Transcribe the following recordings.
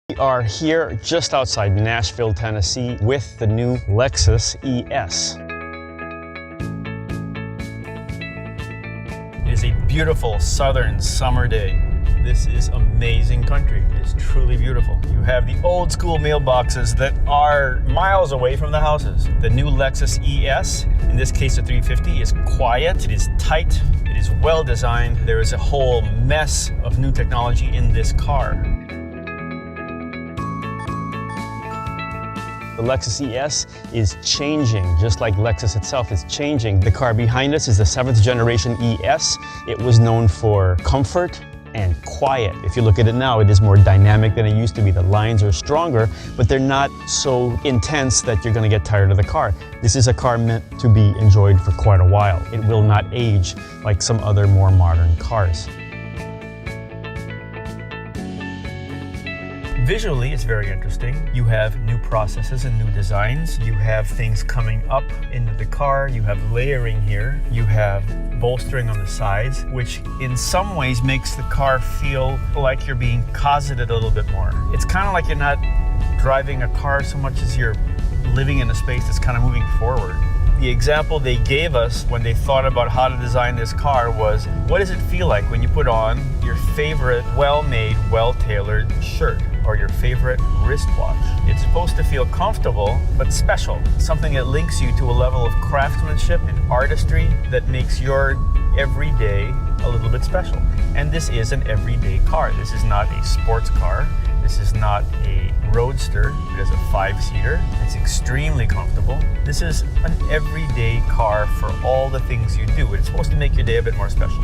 We are here just outside Nashville, Tennessee with the new Lexus ES. It is a beautiful southern summer day. This is amazing country. It is truly beautiful. You have the old school mailboxes that are miles away from the houses. The new Lexus ES, in this case the 350, is quiet, it is tight, it is well designed. There is a whole mess of new technology in this car. The Lexus ES is changing, just like Lexus itself is changing. The car behind us is the 7th generation ES. It was known for comfort and quiet. If you look at it now, it is more dynamic than it used to be. The lines are stronger, but they're not so intense that you're going to get tired of the car. This is a car meant to be enjoyed for quite a while. It will not age like some other more modern cars. Visually, it's very interesting. You have new processes and new designs. You have things coming up into the car. You have layering here. You have bolstering on the sides, which in some ways makes the car feel like you're being cosseted a little bit more. It's kind of like you're not driving a car so much as you're living in a space that's kind of moving forward. The example they gave us when they thought about how to design this car was, what does it feel like when you put on your favorite well-made, well-tailored shirt or your favorite wristwatch? It's supposed to feel comfortable, but special. Something that links you to a level of craftsmanship and artistry that makes your everyday a little bit special. And this is an everyday car. This is not a sports car. This is not a roadster. It is a 5-seater. It's extremely comfortable. This is an everyday car for all the things you do. It's supposed to make your day a bit more special.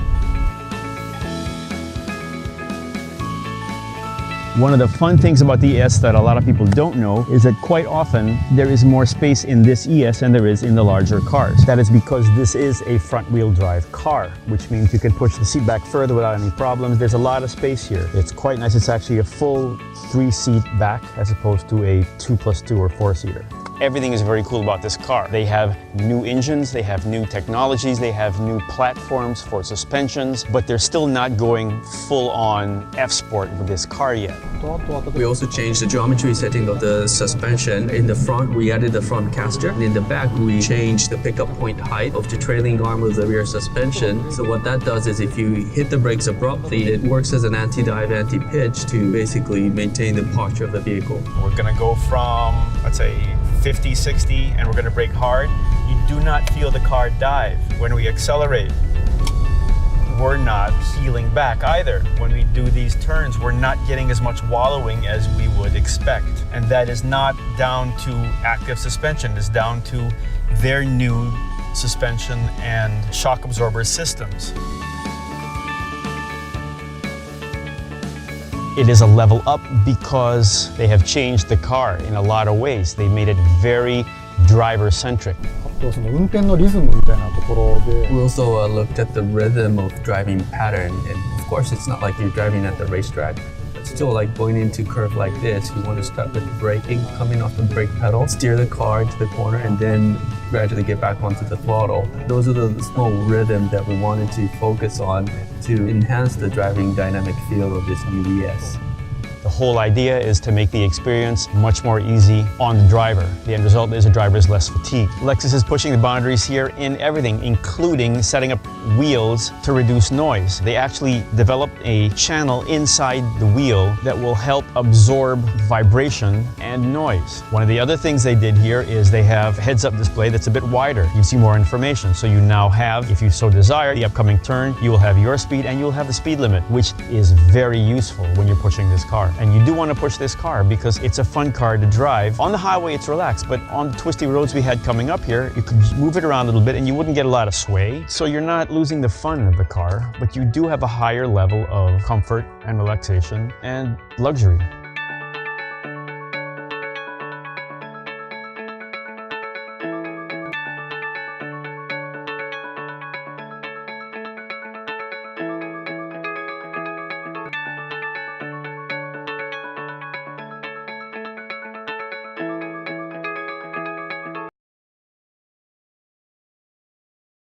One of the fun things about the ES that a lot of people don't know is that quite often there is more space in this ES than there is in the larger cars. That is because this is a front-wheel drive car, which means you can push the seat back further without any problems. There's a lot of space here. It's quite nice. It's actually a full 3-seat back as opposed to a 2+2 or 4-seater. Everything is very cool about this car. They have new engines, they have new technologies, they have new platforms for suspensions, but they're still not going full-on F-Sport with this car yet. We also changed the geometry setting of the suspension. In the front, we added the front caster. And in the back, we changed the pickup point height of the trailing arm of the rear suspension. So what that does is if you hit the brakes abruptly, it works as an anti-dive, anti-pitch to basically maintain the posture of the vehicle. We're gonna go from, let's say, 50, 60, and we're gonna brake hard. You do not feel the car dive. When we accelerate, we're not peeling back either. When we do these turns, we're not getting as much wallowing as we would expect. And that is not down to active suspension, it's down to their new suspension and shock absorber systems. It is a level up because they have changed the car in a lot of ways. They made it very driver-centric. We also looked at the rhythm of driving pattern, and of course it's not like you're driving at the racetrack. But still, like going into curve like this, you want to start with braking, coming off the brake pedal, steer the car into the corner, and then gradually get back onto the throttle. Those are the small rhythms that we wanted to focus on to enhance the driving dynamic feel of this new ES. The whole idea is to make the experience much more easy on the driver. The end result is the driver is less fatigued. Lexus is pushing the boundaries here in everything, including setting up wheels to reduce noise. They actually developed a channel inside the wheel that will help absorb vibration and noise. One of the other things they did here is they have a heads-up display that's a bit wider. You see more information. So you now have, if you so desire, the upcoming turn, you will have your speed and you'll have the speed limit, which is very useful when you're pushing this car. And you do want to push this car because it's a fun car to drive. On the highway, it's relaxed, but on the twisty roads we had coming up here, you could move it around a little bit and you wouldn't get a lot of sway. So you're not losing the fun of the car, but you do have a higher level of comfort and relaxation and luxury.